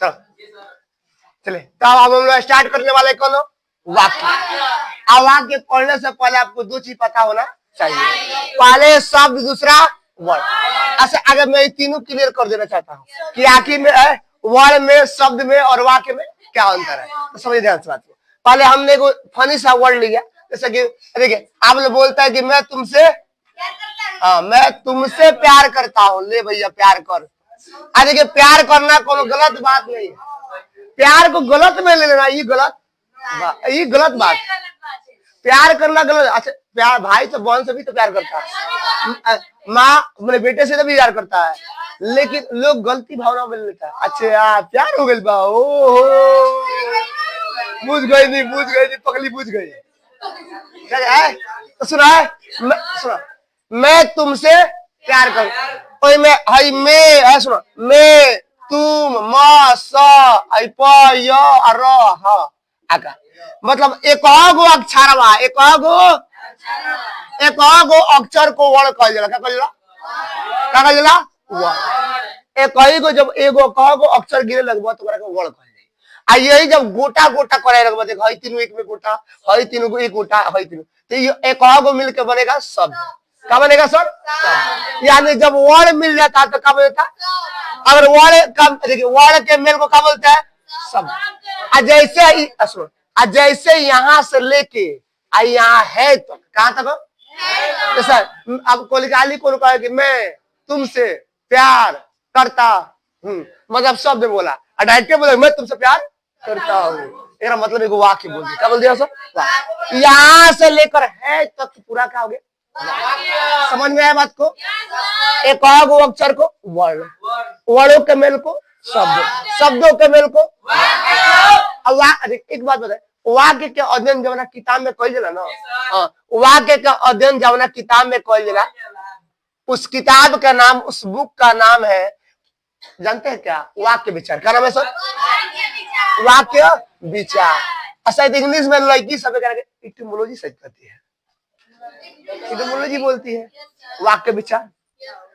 चलो चले, तो अब हम लोग स्टार्ट करने वाले कौन हो? वाक्य। अब वाक्य पढ़ने से पहले आपको दो चीज पता होना चाहिए, पहले शब्द, दूसरा वर्ड। अच्छा, अगर मैं तीनों क्लियर कर देना चाहता हूँ कि आखिर में वर्ड में, शब्द में और वाक्य में क्या अंतर है, तो समझिए ध्यान से बात को। पहले हमने को फनी सा वर्ड लिया, जैसे कि देखिए आप लोग बोलता है कि मैं तुमसे, हाँ मैं तुमसे प्यार करता हूँ, ले भैया प्यार कर। देखिए प्यार करना कोई गलत बात नहीं है, प्यार को गलत में ले लेना ये गलत बात। प्यार करना गलत। अच्छा प्यार, भाई तो बहन से भी तो प्यार करता है, माँ अपने बेटे से तो भी प्यार करता है, लेकिन लोग गलती भावना में लेता है। अच्छा प्यार हो गई बा, ओ बुझ गई, पगली बुझ गई। तो सुना है, मैं तुमसे प्यार करूं, मैं हई मैं सुनो, मैं तुम म स प य र ह आका, मतलब एक अक्षरवा, एक अक्षर को वर्ण कहल जाला। क्या कहल जाला? क्या कहल जाला? वर्ण। एक ही को जब एगो कहो अक्षर गिरे लगबो तो ओकरा के वर्ण कहल जाई। आ यही जब गोटा गोटा करे लगबो, देख हई तीनों एक में गोटा, हई तीनों को एक गोटा, हई तीनों, तो ये एक को मिलके बनेगा शब्द। क्या बनेगा सर? यानी जब वर्ण मिल जाता है तो क्या बोलता है? अगर वर्ण का देखिए, वर्ण के मेल को क्या बोलता है? शब्द। जैसे यहाँ से लेके यहाँ है तो कहाँ तक? तो सर अब कोलिकाली कौन कहे कि मैं तुमसे प्यार करता हूँ, मतलब शब्द बोला, डायरेक्ट बोला मैं तुमसे प्यार करता हूँ, मेरा मतलब एक वाक्य बोल दिया। क्या बोल दिया सर? यहाँ से लेकर है तक पूरा क्या हो गया? समझ में आया बात को? एक अक्षर को वर्ण, वर्णों के मेल को शब्द, शब्दों के मेल को। एक बात बताए, वाक्य के अध्ययन जवना किताब में कही जाला ना, वाक्य का अध्ययन जवना किताब में कही जाला, उस किताब का नाम, उस बुक का नाम है, जानते हैं क्या? वाक्य विचार। क्या नाम है सर? वाक्य विचार। अच्छा इंग्लिश में लड़की सब इटिमोलॉजी सही कहती है, इटिमोलॉजी बोलती है, वाक्य विचार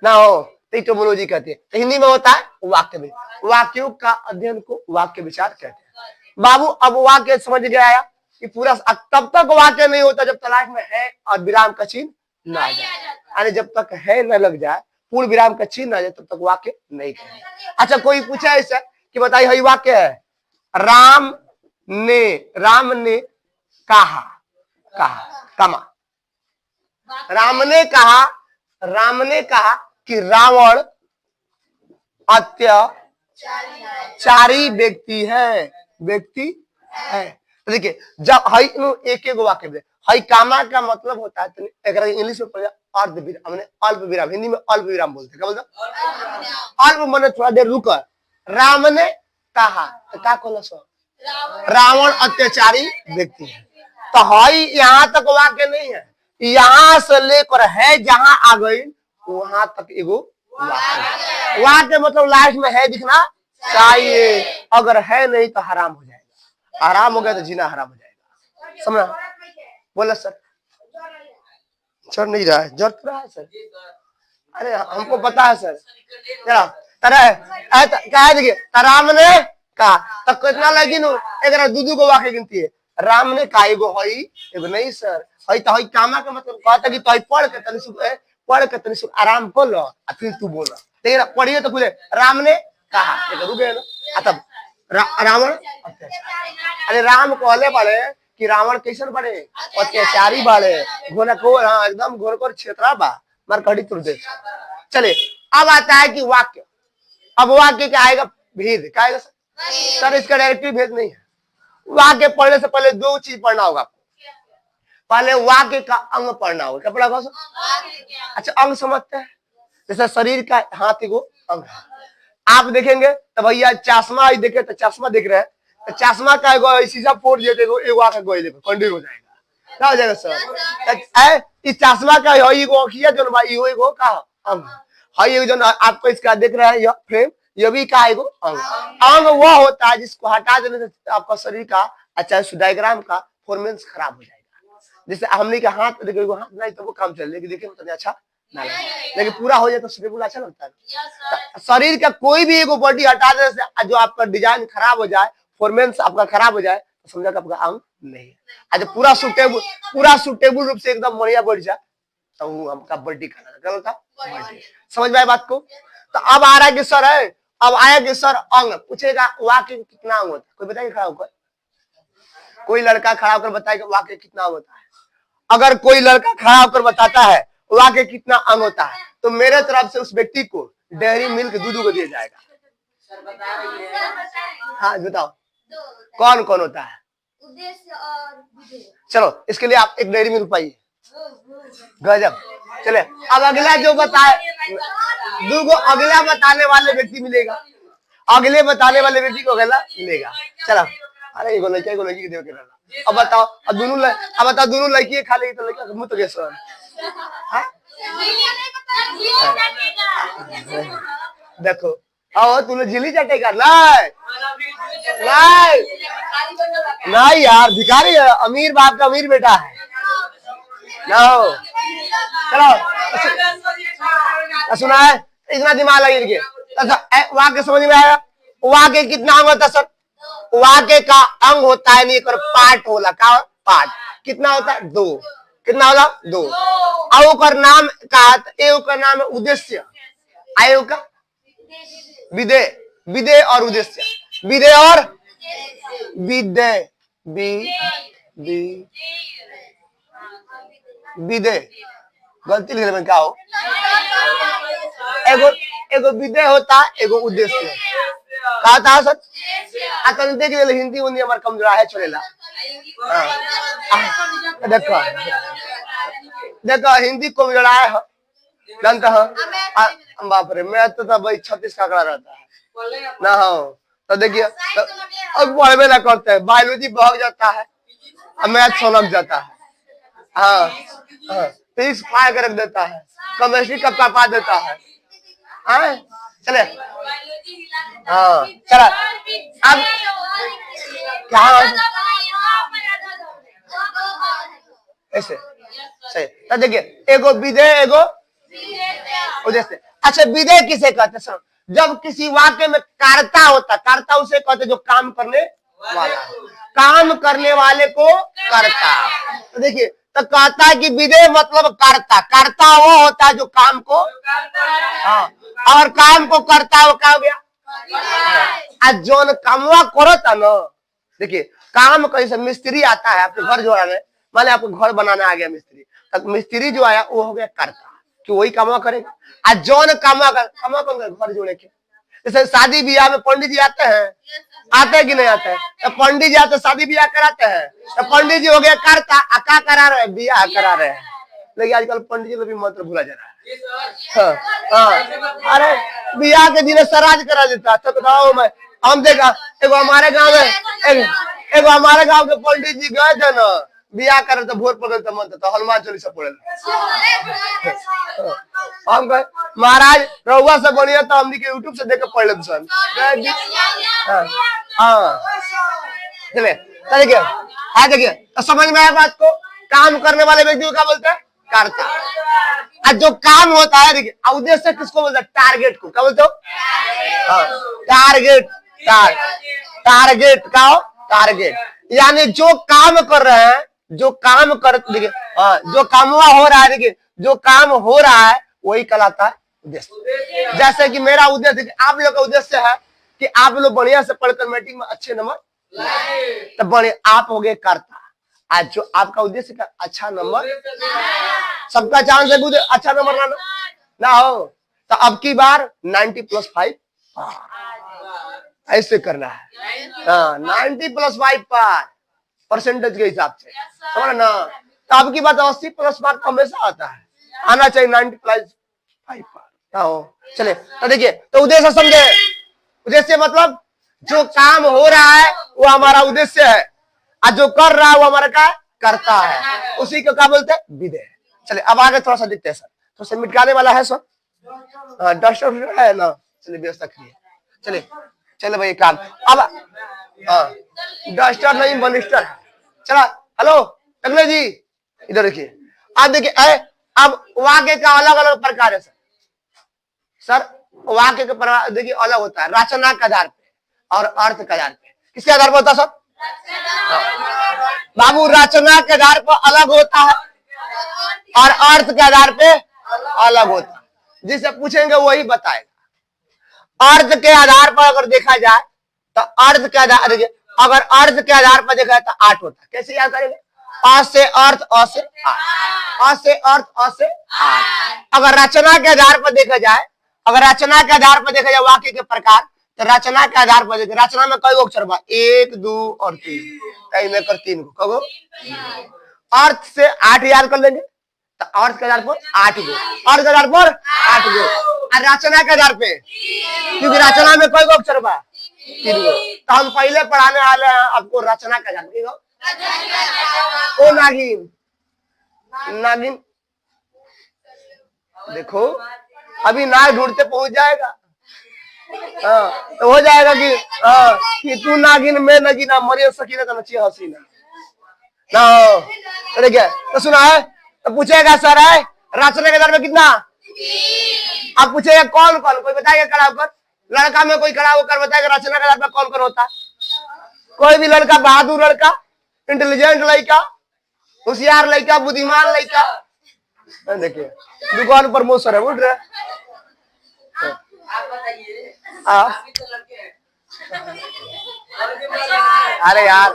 ना हो तो इटिमोलॉजी कहती है। तो हिंदी में होता है वाक्य विचार। वाक्यों का अध्ययन को वाक्य विचार कहते हैं। बाबू अब वाक्य समझ गया आया कि पूरा, तब तक वाक्य नहीं होता जब तलाश में है और विराम का चिन्ह ना आ जाए, यानी जब तक है न लग जाए, पूर्ण विराम का चिन्ह ना आ जाए, तब तक वाक्य नहीं कहेंगे। अच्छा कोई पूछा ऐसा कि बताइए यही वाक्य है, राम ने कहा, कमा, राम ने कहा कि रावण अत्याचारी व्यक्ति है, देखिए जब हई एक वाक्य में हई कामा का मतलब होता है, तो इंग्लिश में पढ़ा अर्ध विराम, अल्प विराम, हिंदी में अल्प विराम बोलते हैं। क्या बोलते? अल्प माने थोड़ा देर रुक। राम ने कहा तो क्या कहना सो? रावण अत्याचारी व्यक्ति है। तो हई यहाँ तक वाक्य नहीं है, यहाँ से लेकर है जहां आ गई वहां तक एगो वाक्य मतलब लाइफ में है दिखना चाहिए। अगर है नहीं तो हराम हो जाएगा, हराम हो गया तो जीना हराम हो जाएगा। समझा? बोला सर चढ़ नहीं रहा है, जड़ तो रहा है सर। अरे हमको पता है सर, क्या देखिए, राम ने कहा तब कितना लगी नु एक दूधू को वाक्य गिनती है। राम ने कहा एगो हई, एगो नहीं सर, हई तो हई कामा का मतलब कहता कि तो पढ़ के तनी सुख आराम कर लो फिर तू बोला। लेकिन पढ़िए तो खुले राम ने कहा, रुक गए ना। तब रावण अत्याचारी, अरे राम कहले पड़े कि रावण कैसन बड़े? अत्याचारी बड़े, घोरखोर, हाँ एकदम घोरखोर क्षेत्रा बा, मार कड़ी तुर दे। चले अब आता है कि वाक्य, अब वाक्य क्या आएगा? भेद। क्या आएगा सर? इसका डायरेक्टली भेद नहीं है। वाक्य पढ़ने से पहले दो चीज पढ़ना होगा आपको। पहले वाक्य का अंग पढ़ना होगा। क्या पढ़ा होगा? अच्छा अंग समझते हैं, जैसे शरीर का हाथ एगो अंग है। आप देखेंगे तो भैया चश्मा देखे तो चश्मा देख रहे हैं तो चश्मा का एगो शीशा फोड़ दिए तो एगो आंख गोइले कंडीर हो जाएगा। क्या हो जाएगा सर? इस चश्मा का एगो अखिया जो भाई एगो का अंग है, जो आपको इसका देख रहे हैं यह फ्रेम, ये भी का एगो अंग। अंग वो होता है जिसको हटा देने से आपका शरीर का अच्छा डायग्राम का फॉर्मेंस खराब हो जाएगा। जैसे हमने का हाथ देखो, हाथ नहीं तो वो काम चल, लेकिन देखे तो अच्छा ना लगे। लेकिन पूरा हो जाए तो सुटेबल अच्छा लगता है। तो शरीर का कोई भी एगो बॉडी हटा देने से जो आपका डिजाइन खराब हो जाए, फॉर्मेंस आपका खराब हो जाए, तो समझा कि आपका अंग नहीं है। आज पूरा सुटेबल रूप से एकदम बढ़िया बढ़ जाए तो वो आपका बॉडी का समझ में आए बात को। तो अब आ रहा है कि सर है, अब आया कि सर अंग पूछेगा वाक्य कितना अंग होता है, कोई बताएगा खड़ा होकर, कोई लड़का खड़ा होकर बताएगा वाक्य कितना अंग होता है। अगर कोई लड़का खड़ा होकर बताता है वाक्य कितना अंग होता है, तो मेरे तरफ से उस व्यक्ति को डेयरी मिल्क दूध को दिया जाएगा। हाँ बताओ कौन कौन होता है। चलो इसके लिए आप एक डेयरी मिल्क पाइए, गजब। चले अब अगला जो बताए, दूगो अगला बताने वाले व्यक्ति मिलेगा, अगले बताने वाले व्यक्ति को अगला मिलेगा। चलो अरे एगो लड़का एगो लड़की के देव के रहना। अब बताओ, अब दोनों लड़की खा लेगी तो लड़का मुंह तो कैसे देखो। आओ तूने झिल्ली चटेगा नहीं यार, भिखारी है, अमीर बाप का अमीर बेटा है ना। चलो सुना है, इतना दिमाग लगे। वहां के समझ में आया, वहां के कितना अंग होता सर, वाक्य का अंग होता है नहीं कर पार्ट होला का पार्ट कितना होता है 2, कितना होला 2। आयो कर नाम का एव का नाम है उद्देश्य, आयो का विधेय, विधेय और उद्देश्य, विधेय और विधेय विधेय गलती लिखने में क्या हो, एगो विधेय होता है एगो उद्देश्य कहा था सर। देख ले हिंदी उन्दी हमारे कमजोर है चलेला। देखो देखो हिंदी कमजोर है जानता है बाप रे, मैं तो भाई 36 का आंकड़ा रहता है ना हो। तो देखिए अब पढ़वे ना करते हैं, बायोलॉजी भाग जाता है, मैथ सोलम जाता है, हाँ फिजिक्स फाड़ कर रख देता है, केमिस्ट्री का पापा देता है। हाँ चले हाँ चला अब क्या ऐसे सही। तो देखिए एगो विधेय एगो उद्देश्य। अच्छा विधेय किसे कहते हैं? जब किसी वाक्य में कर्ता होता, कर्ता उसे कहते जो काम करने वाला, काम करने वाले को कर्ता। तो देखिए तो कहता है कि विधेय मतलब कर्ता, कर्ता वो होता है जो काम को, हाँ और काम को करता है वो क्या हो गया, आज जो कामवा करो था ना। देखिए काम कहीं से मिस्त्री आता है आपके घर जोड़ाने, मान आपको घर बनाना आ गया मिस्त्री, तक मिस्त्री जो आया वो हो गया कर्ता कि वही कामवा करेगा। आज जौन कामवा कौन घर जोड़े के, जैसे शादी ब्याह में पंडित जी आते हैं, आते हैं कि नहीं आते हैं? तो पंडित जी आते शादी ब्याह कराते हैं, तो पंडित जी हो गया कर्ता, क्या करा रहे हैं, ब्याह करा रहे हैं। लेकिन आजकल पंडित जी को भी मंत्र भूला जा रहा है। हाँ, हाँ। अरे ब्याह के दिन सराज करा देता है। तो बताओ मैं हम देखा एगो हमारे गांव में एगो हमारे गांव के पंडित जी गए थे ना ब्याह करे तो भोर पकड़ तो मंत्र तो हनुमान चालीसा पढ़े। हम कहे महाराज रउआ से बढ़िया तो हमनी के यूट्यूब से देख के पढ़ लेते सन। देखिए हाँ देखिए समझ में आया बात को। काम करने वाले व्यक्ति को क्या बोलते हैं, कर्ता। आज जो काम होता है देखिए उद्देश्य किसको बोलते हैं, टारगेट को। क्या बोलते हो, टारगेट, टारगेट का हो टारगेट, यानी जो काम कर रहे हैं, जो काम कर देखिए जो कामवा हो रहा है, देखिए जो काम हो रहा है वही कहलाता है उद्देश्य। जैसे कि मेरा उद्देश्य, आप लोग का उद्देश्य है कि आप लोग बढ़िया से पढ़कर मैट्रिक में अच्छे नंबर, तो बढ़िया आप हो गए कर्ता। आज जो आपका उद्देश्य का अच्छा नंबर, सबका चांस है अच्छा नंबर लाना ना हो, तो अब की बार 90+5 ऐसे करना है। हाँ 90+5 पार परसेंटेज के हिसाब से समझ ना। तो अब की बात 80+5 हमेशा आता है, आना चाहिए 90+5 पार हो। चले तो देखिए तो उद्देश्य समझे, उद्देश्य मतलब जो काम हो रहा है वो हमारा उद्देश्य है, और जो कर रहा है वो हमारा क्या करता है, उसी को क्या बोलते हैं विधेय। चले अब आगे थोड़ा सा देखते हैं सर, थोड़ा सा मिटकाने वाला है सर, डस्टर है ना, चलिए व्यवस्था करिए। चले चले भाई काम अब डस्टर नहीं बनिस्टर है। चला हेलो टकले जी इधर देखिए, आप देखिए अब वाक्य का अलग अलग प्रकार है सर वाक्य के प्रकार देखिए अलग होता है रचना के आधार पे और अर्थ के आधार पे। किसके आधार पर होता है सर? बाबू रचना के आधार पर अलग होता है और अर्थ के आधार पे अलग होता है। जिसे पूछेंगे वही बताएगा। अर्थ के आधार पर अगर देखा जाए तो अर्थ के आधार अगर अर्थ के आधार पर देखा जाए तो 8 होता है। कैसे याद करेंगे? अ से अर्थ अ से 8 अ से अर्थ अ से 8। अगर रचना के आधार पर देखा जाए अगर रचना के आधार पर देखा जाए वाक्य के प्रकार तो रचना के आधार पर देखिए रचना में कई अक्षर बा 1 2 और 3 कई में कर 3 को कहो अर्थ से 8 याद कर लेंगे तो अर्थ के आधार पर 8 गो अर्थ के आधार पर 8 गो और रचना के आधार पे क्योंकि रचना में कई अक्षर बा 3 गो। तो हम पहले पढ़ाने वाले हैं आपको रचना के आधार पर। ओ नागिन नागिन देखो अभी नाग ढूंढते पहुंच जाएगा। हाँ तो हो जाएगा कि तू नागिन मैं नगीना मरियम सकीना तो नची हसीना ना तो क्या तो सुना है तो पूछेगा सर है रचना के आधार में कितना अब पूछेगा कौन कौन कोई बताएगा खड़ा होकर लड़का में कोई खड़ा होकर बताएगा रचना के आधार पर कौन कौन होता कोई भी लड़का बहादुर लड़का इंटेलिजेंट लड़का होशियार लड़का बुद्धिमान लड़का देखिए दुकान पर मोसर है उठ रहे अरे यार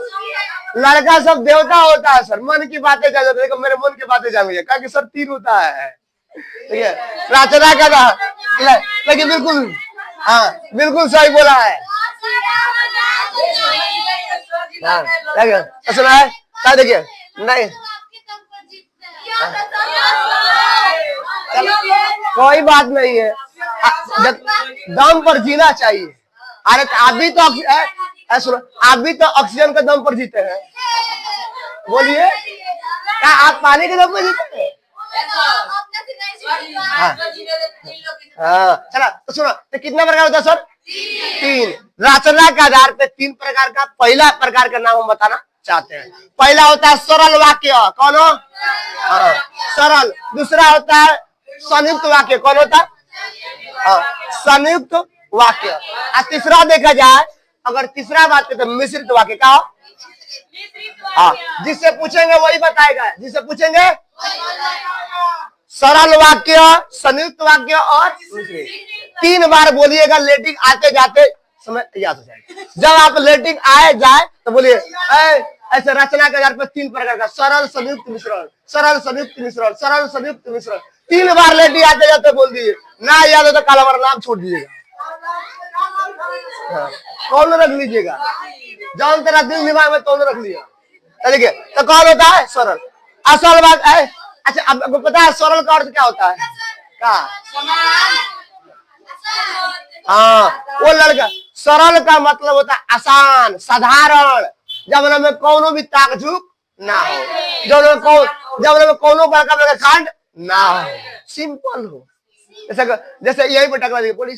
लड़का सब देवता होता है सर मन की बातें जान देखो मेरे मन की बातें जान गया क्या कि सर 3 होता है ठीक है रचना का लेकिन बिल्कुल हाँ बिल्कुल सही बोला है सुना है क्या देखिए नहीं कोई बात नहीं है दम पर जीना चाहिए। अरे अभी तो सुनो अभी तो ऑक्सीजन के दम पर जीते हैं बोलिए क्या आप पानी के दम पर जीते हैं? हाँ चला तो सुनो तो कितना प्रकार होता है सर 3 रचना के आधार पे 3 प्रकार का पहला प्रकार का नाम हम बताना चाहते हैं। पहला होता है सरल वाक्य कौन हो सरल। दूसरा होता है संयुक्त वाक्य कौन होता है संयुक्त वाक्य। और तीसरा देखा जाए अगर तीसरा बात तो मिश्रित वाक्य का हाँ जिससे पूछेंगे वही बताएगा जिससे पूछेंगे सरल वाक्य संयुक्त वाक्य और 3 बार बोलिएगा लेटिंग आते जाते समय याद हो जाएगा। जब आप लेटिंग आए जाए तो बोलिए ऐसे रचना के आधार पर 3 प्रकार का सरल संयुक्त मिश्रण सरल संयुक्त मिश्रण सरल संयुक्त मिश्रण 3 बार लेटिंग आते जाते बोल दीजिए ना याद हो तो कल हमारा नाम छोड़ दीजिएगा कौन रख लीजिएगा जौन तेरा दिल दिमाग में कौन रख लिया देखिए तो कौन होता है सरल। असल बात है अच्छा आपको पता है सरल का अर्थ क्या होता है क्या हाँ वो लड़का सरल का मतलब होता है आसान साधारण जब में कोनो भी ताकझुक ना हो जब में कोनो बड़का बड़का कांड ना हो सिंपल हो जैसे यही पे टकरा बोली